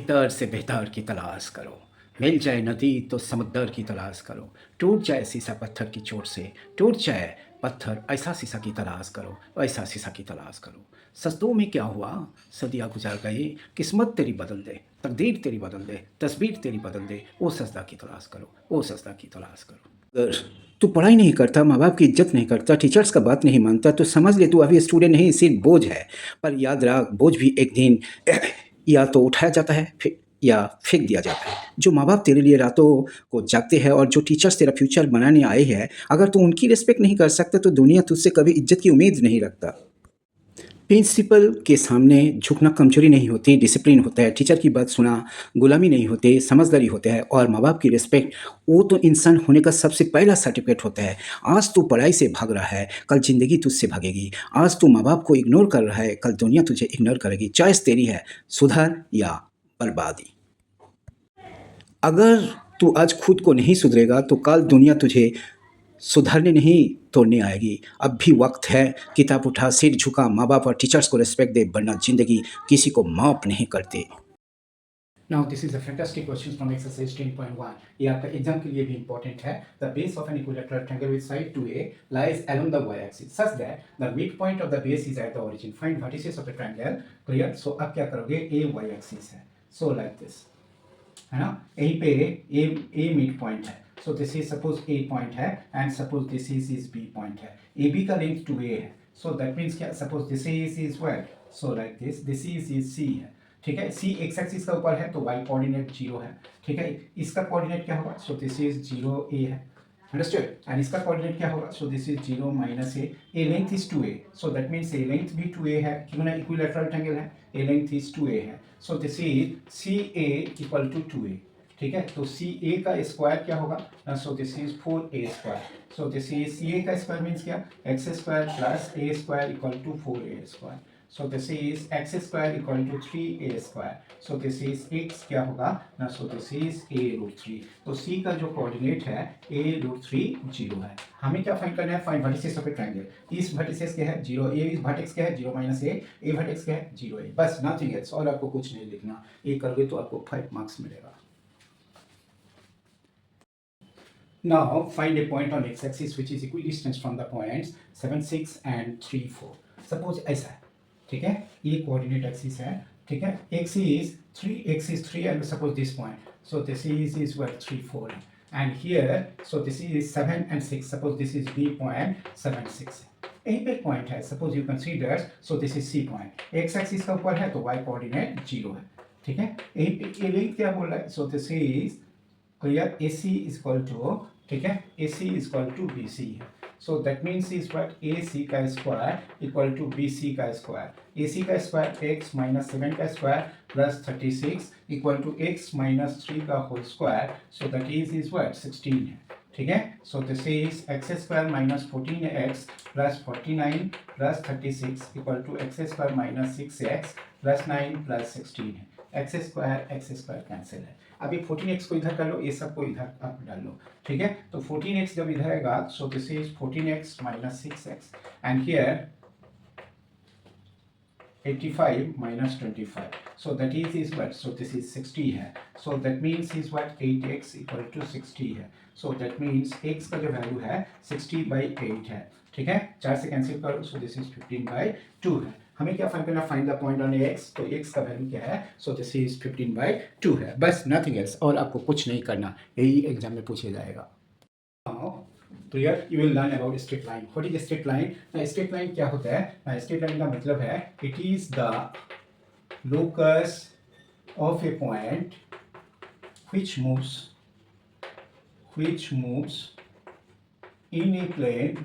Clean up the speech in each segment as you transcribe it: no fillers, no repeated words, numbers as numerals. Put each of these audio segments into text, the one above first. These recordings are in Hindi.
बेहतर से बेहतर की तलाश करो। मिल जाए नदी तो समुद्र की तलाश करो। टूट जाए शीशा पत्थर की चोट से, टूट जाए पत्थर ऐसा शीशा की तलाश करो, ऐसा शीशा की तलाश करो। सजदों में क्या हुआ, सदियाँ गुजर गई, किस्मत तेरी बदल दे, तकदीर तेरी बदल दे, तस्वीर तेरी बदल दे, ओ सजदा की तलाश करो, ओ सजदा की तलाश करो। अगर तू पढ़ाई नहीं करता, माँ बाप की इज्जत नहीं करता, टीचर्स का बात नहीं मानता, तो समझ ले तू अभी स्टूडेंट नहीं, सिर्फ बोझ है। पर याद रख, बोझ भी एक दिन या तो उठाया जाता है फिर या फेंक दिया जाता है। जो माँ बाप तेरे लिए रातों को जागते हैं और जो टीचर्स तेरा फ्यूचर बनाने आए हैं, अगर तू उनकी रिस्पेक्ट नहीं कर सकता तो दुनिया तुझसे कभी इज्जत की उम्मीद नहीं रखता। प्रिंसिपल के सामने झुकना कमजोरी नहीं होती, डिसिप्लिन होता है। टीचर की बात सुना गुलामी नहीं होती, समझदारी होता है। और माँ बाप की रिस्पेक्ट, वो तो इंसान होने का सबसे पहला सर्टिफिकेट होता है। आज तू पढ़ाई से भाग रहा है, कल जिंदगी तुझसे भागेगी। आज तू माँ बाप को इग्नोर कर रहा है, कल दुनिया तुझे इग्नोर करेगी। चॉइस तेरी है, सुधार या बर्बादी। अगर तू आज खुद को नहीं सुधरेगा तो कल दुनिया तुझे सुधारने नहीं तोड़ने आएगी। अब भी वक्त है, किताब उठा, सिर झुका, माँ बाप और टीचर्स को रिस्पेक्ट दे, वरना जिंदगी किसी को माफ नहीं करती। Now this is a fantastic question from exercise 10.1. ये आपका एग्जाम के लिए भी important है. The base of an equilateral rectangle with side 2a lies along the y-axis such that the midpoint of the base is at the origin. Find vertices of the triangle. Clear? So अब क्या करोगे? A y-axis है. So like this. है ना? यहीं पे a midpoint है. So this is suppose A point है and suppose this is B point है. AB का length 2a है. So that means क्या? Suppose this is where? So like this is C है. ठीक है, सी एक्स एक्सिस का ऊपर है तो y कोऑर्डिनेट 0 है। ठीक है, इसका कोऑर्डिनेट क्या होगा? सो दिस इज 0 a है। अंडरस्टूड? एंड इसका कोऑर्डिनेट क्या होगा? So this is 0 minus a length is 2a, so that means a length भी 2a है, क्यों ना इक्विलैटरल ट्रायंगल है, a लेंथ इज 2a है। So this is CA equal to 2a। ठीक है, तो CA का स्क्वायर क्या होगा? So this is 4a square. So this is CA का स्क्वायर मींस क्या? x square plus a square equal to 4a square. So this is x square equal to 3a square. So this is x क्या होगा ना? So this is a root 3. तो c का जो कोऑर्डिनेट है a root 3 0 है। हमें क्या फाइंड करना है? Find vertices of A triangle. इस वर्टिसेस क्या है? 0 a, इस वर्टेक्स क्या है? 0 माइनस a वर्टेक्स क्या है? 0 a। बस नथिंग एल्स, और आपको कुछ नहीं लिखना। ये करोगे तो आपको 5 मार्क्स मिलेगा। Now find a point on x-axis which is equidistant from the points 7, 6 and 3, 4. Suppose ऐसा है, ठीक है, ये कोऑर्डिनेट एक्सिस है। ठीक है, x is 3 and suppose this point, so this is where 3, 4 and here, so this is 7 and 6, suppose this is B point 7, 6 यहीं पे पॉइंट है, suppose you consider, so this is C point, x axis का ऊपर है तो y कोऑर्डिनेट 0 है। ठीक है, यहीं पे ये लिंक क्या बोल रहा है? so this is clear, AC is equal to, ठीक है, AC is equal to BC है। So that means is what AC का स्क्वायर इक्वल टू BC का स्क्वायर। AC का स्क्वायर x माइनस 7 का square plus 36 equal to x minus 3 का whole square. So that is what 16 है। ठीक है, so this is x square minus 14x plus 49 plus 36 equal to x square minus 6x plus 9 plus 16 है। एक्स स्क्वायर कैंसिल है। अभी 14x को इधर कर लो, ये सबको इधर आप डाल लो। ठीक है, तो 14x जब इधर आएगा, सो this is 14x minus 6x and here 85 minus 25, so that is what, so this is 60 है, so that means is what 8x equal to 60 है, so that means x का जो वैल्यू है 60 by 8 है। ठीक है, 4 से कैंसिल करो, so this is 15 by 2 है। हमें क्या फाइंड करना? Find the point on x, तो x का वैल्यू क्या है? सो दिस इज 15 by 2 है। बस नथिंग एल्स, और आपको कुछ नहीं करना, यही एग्जाम में पूछे जाएगा। तो यार you will learn about straight line. What is straight line? ना स्ट्रेट लाइन क्या होता है? स्ट्रेट लाइन का मतलब है it is the locus of a point which moves in a plane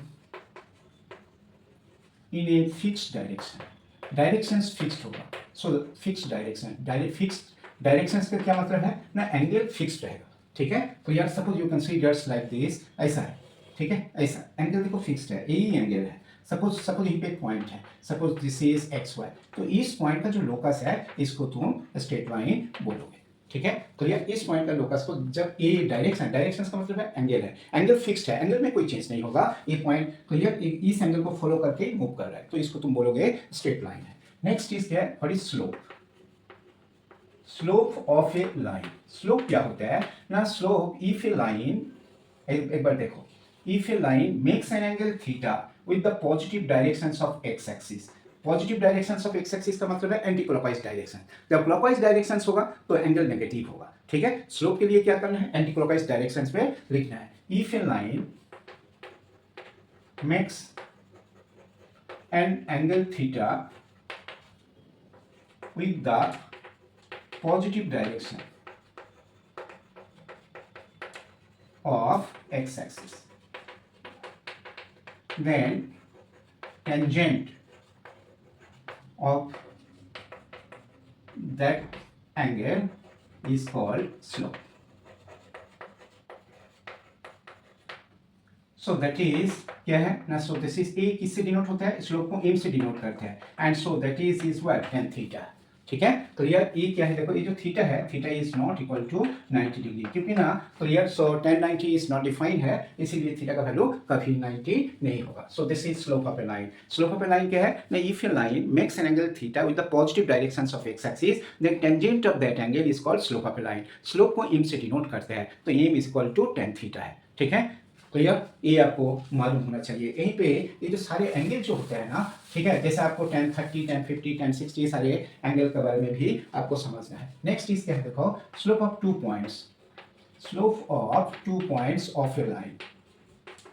in a fixed direction. Directions fixed होगा, so fixed direction, fixed directions का क्या मतलब है ना? एंगल फिक्स्ड रहेगा। ठीक है, तो यार suppose you considers like this, ऐसा है। ठीक है, ऐसा एंगल देखो फिक्स्ड है, यही एंगल है। सपोज यहीं पे एक पॉइंट है, suppose this is x y, तो इस पॉइंट का जो लोकस है इसको तुम स्ट्रेट लाइन बोलोगे। ठीक है, तो यार इस पॉइंट का लोकस को जब ये डायरेक्शन का मतलब है एंगल है, एंगल फिक्स्ड है, एंगल में कोई चेंज नहीं होगा, ये पॉइंट क्लियर इस एंगल को फॉलो करके मूव कर रहा है, तो इसको तुम बोलोगे स्ट्रेट लाइन है। नेक्स्ट इज क्या है? What is slope? Slope of a line, slope क्या होता है ना, स्लोप इफ ए लाइन, एक बार देखो, if a line makes an angle theta with the positive directions of x axis, positive directions of x axis का मतलब है एंटी क्लॉकवाइज डायरेक्शन, जब क्लॉकवाइज डायरेक्शंस होगा तो एंगल नेगेटिव होगा, ठीक है। स्लोप के लिए क्या करना है, एंटी क्लॉकवाइज डायरेक्शंस पे लिखना है। If a line makes an angle theta with the positive direction of x-axis, then tangent of that angle is called slope. So that is क्या है ना, so this is a किससे डिनोट होता है, स्लोप को m से डिनोट करते हैं, and so that is what tan theta, ठीक है। तो यार ये क्या है, देखो ये जो थीटा है, theta is not equal to 90 degree, क्योंकि ना तो यार so tan 90 is not defined है, इसीलिए थीटा का वैल्यू कभी 90 नहीं होगा। So this is slope of a line. Slope of a line क्या है ना, if a line makes an angle theta with the positive directions of x axis, then tangent of that angle is called slope of a line. Slope को m से डिनोट करते हैं, तो m is equal to tan theta है, ठीक है। तो ये आपको मालूम होना चाहिए। यहीं पे ये जो सारे एंगल जो होते हैं ना, ठीक है, जैसे आपको tan 30, tan 50, tan 60 सारे एंगल के बारे में भी आपको समझना है। नेक्स्ट चीज क्या है, देखो slope of 2 points, slope of 2 points of a line,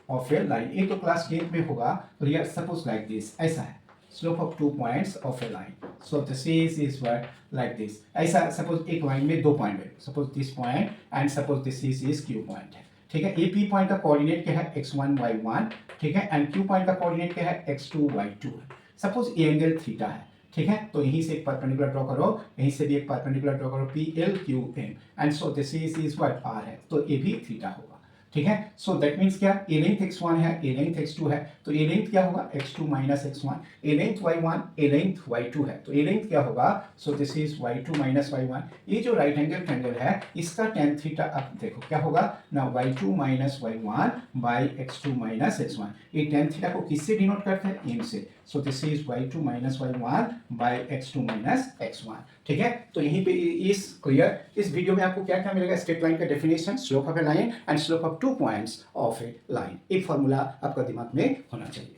of a line, ये तो क्लास 10 में होगा। तो यार सपोज लाइक दिस, ऐसा है slope of 2 points of a line, so this is what like this, ऐसा सपोज एक लाइन में 2 पॉइंट है, suppose this point and suppose this is Q point है, ठीक है। ए पी पॉइंट का कोऑर्डिनेट क्या है x1 y1, ठीक है, एंड क्यू पॉइंट का कोऑर्डिनेट क्या है x2 y2 है। सपोज ए एंगल थीटा है, ठीक है, तो यहीं से एक परपेंडिकुलर ड्रॉ करो, यहीं से भी एक परपेंडिकुलर ड्रॉ करो, P L Q M, and so this is what R है, तो ए भी थीटा होगा, ठीक है। सो दैट मीन्स क्या, ए लेंथ x1 है, ए लेंथ x2 है, तो ए लेंथ क्या होगा x2 माइनस x1, ए लेंथ y1, ए लेंथ y2 है, तो ए लेंथ क्या होगा, so this is y2 minus y1। ये जो राइट एंगल ट्रायंगल है, इसका tan थीटा अब देखो क्या होगा ना, y2 minus y1 by x2 minus x1। ये tan थीटा को किससे डिनोट करते हैं, m से, सो this is y2 minus y1 by x2 minus x1, ठीक है। तो यहीं पे इस क्लियर, इस वीडियो में आपको क्या क्या मिलेगा, स्ट्रेट लाइन का definition, slope of a line and slope of 2 points of a line, एक फॉर्मूला आपका दिमाग में होना चाहिए।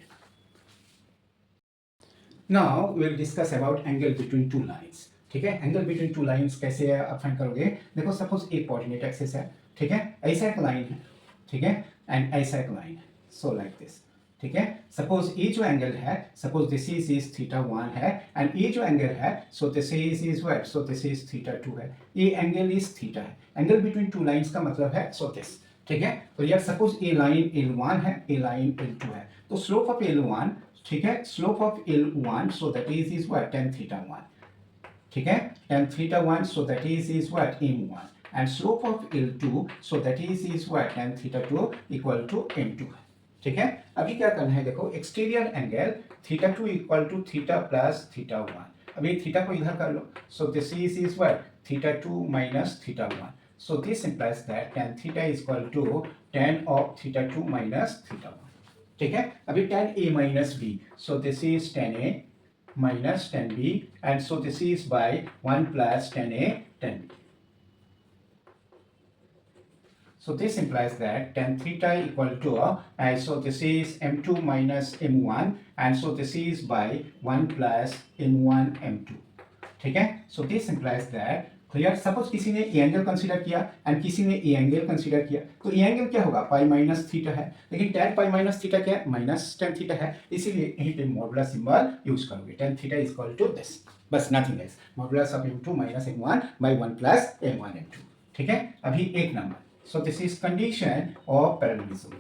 Now we will discuss about angle between 2 lines, ठीक है। एंगल बिटवीन 2 लाइंस कैसे आप फाइंड करोगे, देखो सपोज एक कोऑर्डिनेट एक्सिस है, ठीक है, ऐसा एक लाइन है, ठीक है, एंड ऐसा एक लाइन है, सो लाइक दिस, ठीक है। सपोज ये जो एंगल है, सपोज दिस इज थीटा 1 है, एंड ये जो एंगल है, so this is what, so this is theta 2 है, ये एंगल इज थीटा है। एंगल बिटवीन 2 लाइंस का मतलब है सो दिस, ठीक है। तो यार सपोज ये लाइन L1 है, ये लाइन L2 है, तो स्लोप ऑफ L1, ठीक है, slope of L1 so that is what tan theta 1, ठीक है, tan theta 1 so that is what m1, and slope of L2 so that is what tan theta 2 equal to m2 है, ठीक है। अभी क्या करना है, देखो exterior angle theta 2 equal to theta plus theta 1, अभी थीटा को इधर कर लो, so this is what theta 2 minus theta 1, so this implies that tan theta is equal to tan of theta 2 minus theta 1, ठीक है। अभी tan a minus b, so this is tan a minus tan b, and so this is by 1 plus tan a tan b, so this implies that tan theta equal to and so this is m2 minus m1, and so this is by 1 plus m1 m2, ठीक है। so this implies that clear. Suppose किसी ने ए एंगल कंसीडर किया एंड किसी ने ए एंगल कंसीडर किया, तो ए एंगल क्या होगा, पाई माइनस थीटा है, लेकिन tan पाई माइनस थीटा क्या है, माइनस tan थीटा है, इसीलिए यहीं पे मॉडुलस सिंबल यूज करोगे, tan theta is equal to this, बस nothing else, modulus of m2 minus m1 by 1 plus m1 m2, ठीक है। अभी एक नंबर, so this is condition of parallelism.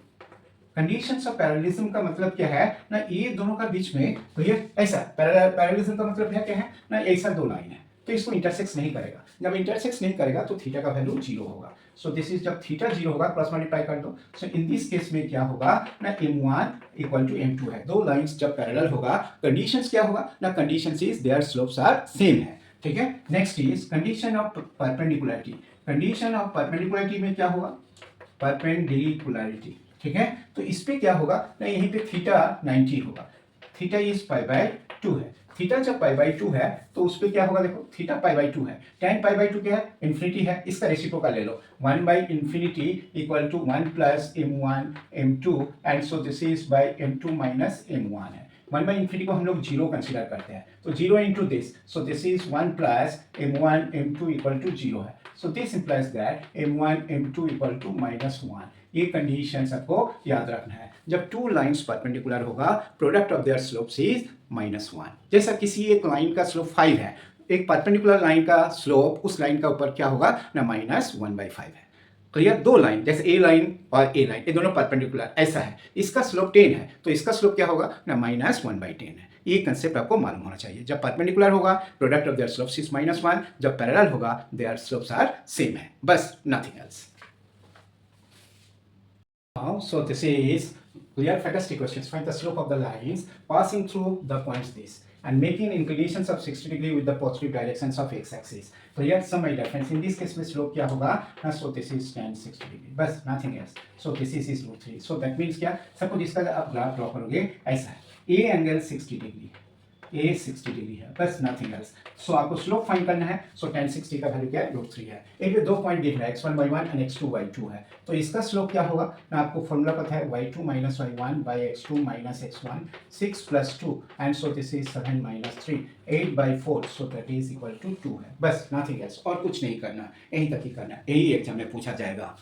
Conditions of parallelism का मतलब क्या है ना, ये दोनों का बीच में क्लियर, ऐसा पैरेललिज्म का मतलब क्या है ना, ऐसा दो लाइन है, तो इसको इंटरसेक्स नहीं करेगा, जब इंटरसेक्स नहीं करेगा तो थीटा का वैल्यू 0 होगा। सो दिस इज जब थीटा 0 होगा, क्रॉस मल्टीप्लाई कर दो, सो इन दिस केस में क्या होगा ना, m1 इक्वल टू m2 है, दो लाइंस जब पैरेलल होगा, कंडीशंस क्या होगा ना, conditions is their slopes are same है, ठीक है। Next is condition of perpendicularity. Condition of perpendicularity में क्या होगा, परपेंडिकुलरिटी, ठीक है। तो इस पे क्या होगा ना, यहीं पे थीटा 90 होगा, थीटा इज पाई बाय 2 है, थीटा जब पाई बाई 2 है तो उस पर क्या होगा, देखो थीटा पाई बाई 2 है, tan पाई बाई 2 क्या है, इन्फिनिटी है, इसका रेसिप्रोकल ले लो, 1 by infinity equal to 1 plus m1 m2 and so this is by m2 minus m1 है। 1 बाई इन्फिनिटी को हम लोग जीरो कंसिडर करते हैं, तो zero into this, so this is 1 plus m1 m2 equal to zero है, so this implies that m1 m2 equal to minus 1। ये कंडीशन सबको याद रखना है। जब टू लाइन्स परपेंडिकुलर होगा, product of their slopes is -1। जैसा किसी एक लाइन का स्लोप 5 है, एक परपेंडिकुलर लाइन का स्लोप उस लाइन का ऊपर क्या होगा ना, -1/5 है। क्लियर, दो लाइन जैसे ए लाइन और ए लाइन, ये दोनों परपेंडिकुलर ऐसा है, इसका स्लोप 10 है तो इसका स्लोप क्या होगा ना, -1/10 है। ये कंसेप्ट आपको मालूम होना चाहिए। जब परपेंडिकुलर होगा, product of their slopes is -1, जब पैरेलल होगा, देयर स्लोप्स आर सेम है, बस nothing else. Now, so this is clear fantastic questions. Find the slope of the lines passing through the points this and making inclinations of 60 degree with the positive directions of x-axis. So here some my reference. In this case, में slope क्या होगा? So this is tan 60 degree. बस nothing else. So this is √3. So that means क्या? Suppose इसका आप ग्राफ ड्रॉ करोगे ऐसा है. A angle 60 degree. A 60 degree है, बस नथिंग एल्स। सो आपको स्लोप फाइंड करना है, सो tan 60 का वैल्यू क्या है, √3 है। एक दो पॉइंट दिख रहा है, x1/1 एंड x2/2 है, तो इसका स्लोप क्या होगा ना, आपको फॉर्मूला पता है, y2 minus y1 by x2 minus x1, 6 plus 2 and so this is 7 minus 3, 8/4, so that is equal to 2 है, बस नथिंग एल्स, और कुछ नहीं करना, यहीं तक ही करना, यही एग्जाम में पूछा जाएगा।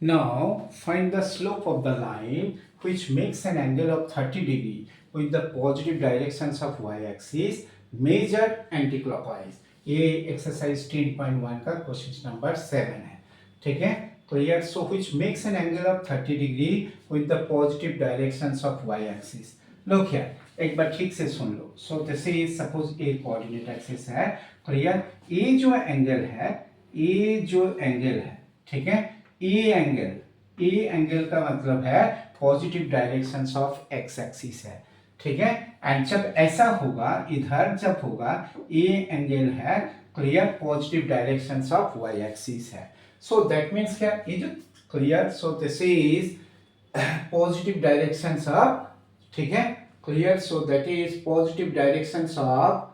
Now find the slope of the line which makes an angle of 30 degree with the positive directions of y-axis measured anticlockwise। ये एक्सरसाइज 10.1 का क्वेश्चन नंबर 7 है, ठीक है। Clear, so which makes an angle of 30 degree with the positive directions of y-axis। लो क्या, एक बार ठीक से सुन लो। So this is suppose a coordinate axis है, क्लियर। ये जो एंगल है, ये जो एंगल है, ठीक है, ए एंगल का मतलब है positive direction of x axis है, ठीक है। एंड जब ऐसा होगा, इधर जब होगा, ए एंगल है, clear, positive direction of Y axis है। सो दैट मीन्स क्या, ये जो clear, so this is positive direction of, ठीक है, clear, so that is positive direction of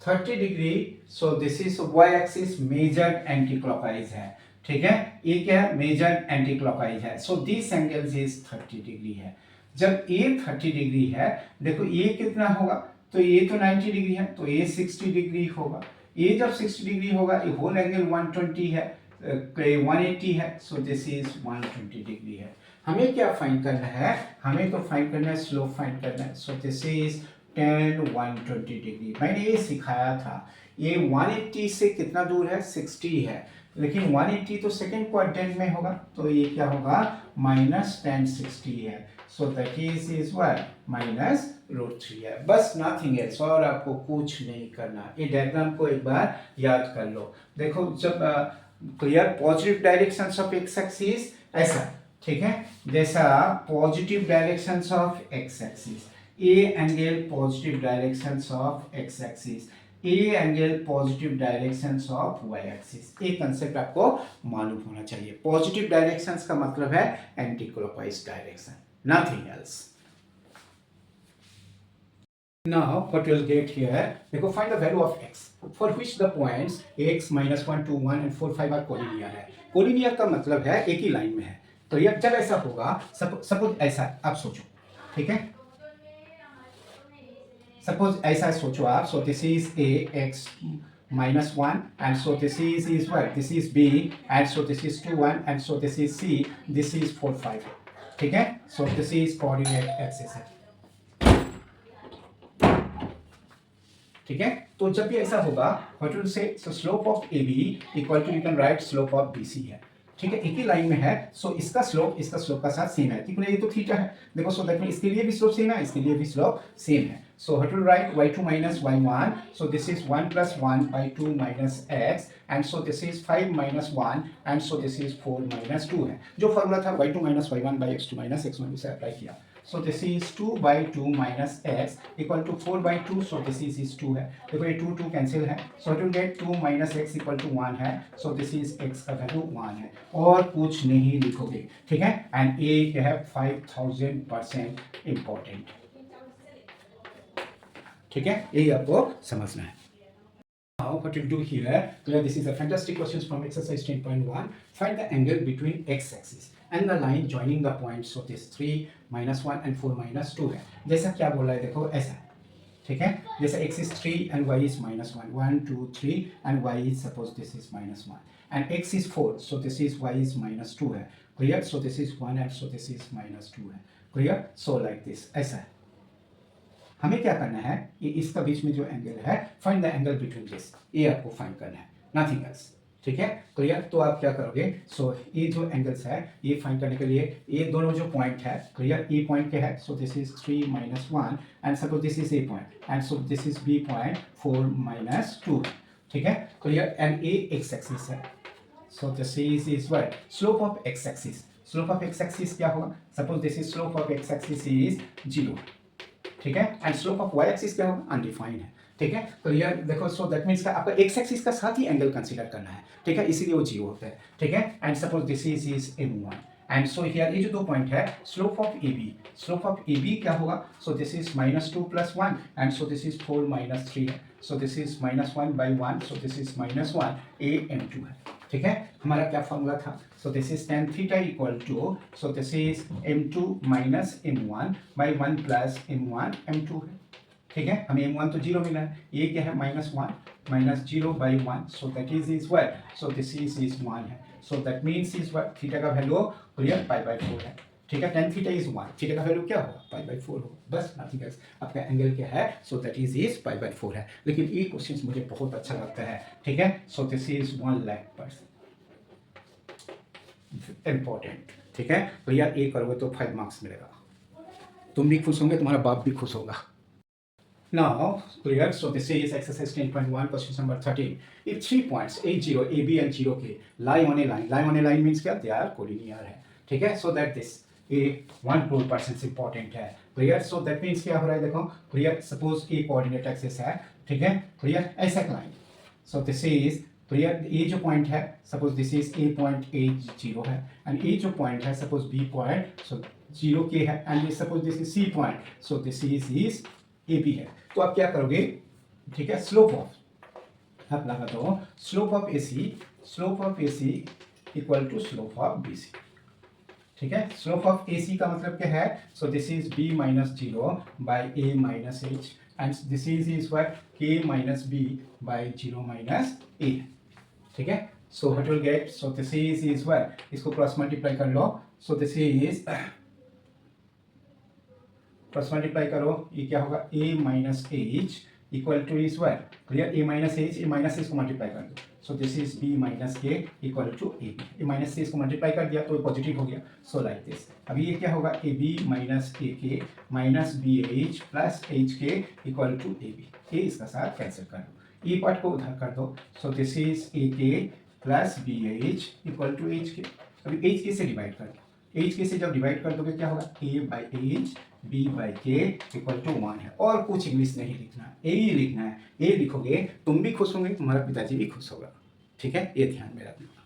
30 degree. So this is y axis measured anti clockwise है, ठीक है। ये क्या है, मेजर एंटी क्लॉकवाइज है। So this angle is 30 degree है। जब ये 30 डिग्री है, देखो ये कितना होगा, तो ये तो 90 डिग्री है, तो ये 60 डिग्री होगा। ये जब 60 डिग्री होगा, ये होल एंगल 120 है, 180 है, सो दिस इज 120 डिग्री है। हमें क्या फाइंड करना है, हमें तो फाइंड करना है, स्लोप फाइंड करना है। So this is tan 120 degree. मैंने ये सिखाया था, ये 180 से कितना दूर है, 60 है, लेकिन 180 तो सेकेंड क्वाड्रेंट में होगा, तो ये क्या होगा, -tan 60 है। सो दैट इज व्हाट, -√3 है, बस नथिंग एल्स, और आपको कुछ नहीं करना। ये डायग्राम को एक बार याद कर लो। देखो, जब clear, positive direction of x axis ऐसा, ठीक है, जैसा positive direction of x axis, a angle positive direction of x axis, a angle positive directions of Y axis. एक कंसेप्ट आपको मालूम होना चाहिए। पॉजिटिव डायरेक्शंस का मतलब है anti clockwise direction, nothing else. Now what we'll get here, देखो find the value of x for which the points x -1 2 1 and 4 5 are collinear है। collinear का मतलब है एक ही लाइन में है। तो ये जब ऐसा होगा, सपोज ऐसा आप सोचो, ठीक है, सपोज ऐसा सोचो आप, सो this is A x -1 and so this is what, this is b and so this is 2 1 and so this is c, this is 4 5, ठीक है। So this is coordinate axis है, ठीक है। तो जब भी ऐसा होगा, what will say, so slope of AB equal to, you can write slope of BC है, ठीक है, एक ही लाइन में है। सो इसका स्लोप का साथ सेम है, क्योंकि ये तो थीटा है। देखो, सो दैट मीन इसके लिए भी स्लोप सेम है, इसके लिए भी स्लोप सेम है। So what will write, y2 minus y1, so this is 1 plus 1 by 2 minus x and so this is 5 minus 1 and so this is 4 minus 2 है। जो फॉर्मूला था y2 minus y1 by x2 minus x1 उसे अप्लाई किया। So this is 2 by 2 minus x equal to 4 by 2, so this is 2 है। देखो ये 2 कैंसिल है, so it will get 2 minus x equal to 1 है, so this is x का वैल्यू 1 है, और कुछ नहीं लिखोगे, ठीक है। एंड ये क्या है, 5000% इम्पोर्टेंट। ठीक है, यही आपको समझना है. Now what we'll do here, this is a fantastic question from exercise 10.1. Find the angle between x-axis and the line joining the points. So this 3 minus 1 and 4 minus 2 है. जैसा क्या बोल रहा है देखो ऐसा, ठीक है, जैसे x is 3 and y is minus 1, 1 2 3 and y is suppose this is minus 1 and x is 4, so this is y is minus 2 है. Clear? So this is 1 and so this is minus 2 है. Clear? So like this, ऐसा है. हमें क्या करना है, ये इसका बीच में जो एंगल है, find the angle between this, ये आपको फाइंड करना है, नथिंग एल्स. ठीक है, क्लियर? तो आप क्या करोगे, सो ये जो एंगल्स है ये फाइंड करने के लिए ये दोनों जो पॉइंट है, क्लियर, ए पॉइंट क्या है, so this is 3 minus 1 and suppose this is A point and so this is B point 4 minus 2. ठीक है, clear? And a X axis है, so this is what, slope of x axis. Slope of x axis क्या होगा, suppose this is slope of x axis is 0. ठीक है, and slope of Y axis क्या होगा, अनडिफाइंड है. ठीक है, तो यार देखो, सो दैट मीन्स का आपका एक्स एक्सिस का साथ ही एंगल कंसीडर करना है. ठीक है, इसीलिए वो 0 होता है. ठीक है, and suppose this is m1 and so here ये जो दो पॉइंट है, slope of A B, slope of A B क्या होगा, so this is -2 + 1 and so this is 4 - 3 है, so this is -1/1, so this is -1 am2 है. ठीक है, हमारा क्या फॉर्मूला था, so this is tan theta equal to, so this is m2 minus m1/1 + m1 m2 है. ठीक है, हमें m1 तो 0 मिला है, ये क्या है -1 minus 0/1, so that is what, so this is 1 है, so that means is what, theta का वैल्यू क्लियर π/4 है. ठीक है, tan थीटा इज 1, थीटा का वैल्यू क्या होगा, π/4 होगा, बस नथिंग एल्स. आपका एंगल क्या है, सो दैट इज π/4 है. लेकिन ये क्वेश्चन मुझे बहुत अच्छा लगता है. ठीक है, so this is 1 lakh% important. ठीक है, तो यार ये करोगे तो 5 मार्क्स मिलेगा, तुम भी खुश होंगे, तुम्हारा बाप भी खुश होगा. Now, clear? So this is exercise 10.1, question number 13. If 3 points A0, AB and 0K lie on a line. Lie on a line means क्या? They are collinear है. ठीक है? So that this A 1 crore% important है. Clear? So that means क्या हो रहा है देखो. Clear? Suppose A coordinate axis है. ठीक है? Clear? ऐसा line. So this is clear? ये जो point है, suppose this is A point A0 है, and ये जो point है, suppose B point, so 0K है, and suppose this is C point, so this is AB है. तो आप क्या करोगे, ठीक है, स्लोप ऑफ, आप लगा दो slope of AC equal to slope of BC. ठीक है, स्लोप ऑफ AC का मतलब क्या है, so this is B - 0/A - H and this is what, K - B by 0 - A. ठीक है, so what will get, so this is what, इसको क्रॉस मल्टीप्लाई कर लो, so this is cross multiply करो, ये क्या होगा, A - H equal to is what, clear, A - H, A - H को मल्टीप्लाई कर दो, so this is B - K equal to AB. A - H को मल्टीप्लाई कर दिया तो पॉजिटिव हो गया, सो लाइक दिस. अभी ये क्या होगा, AB - AK - BH + HK equal to AB. ये इसका साथ कैंसिल कर दो, ये पार्ट को उधर कर दो, so this is AK + BH equal to HK. अभी HK से डिवाइड कर दो, HK से जब डिवाइड कर दोगे क्या होगा, A/H B/K इक्वल टू 1 है. और कुछ इंग्लिश नहीं लिखना, ए ही लिखना है. ये लिखोगे तुम भी खुश होंगे, तुम्हारा पिताजी भी खुश होगा. ठीक है, ये ध्यान में रखना.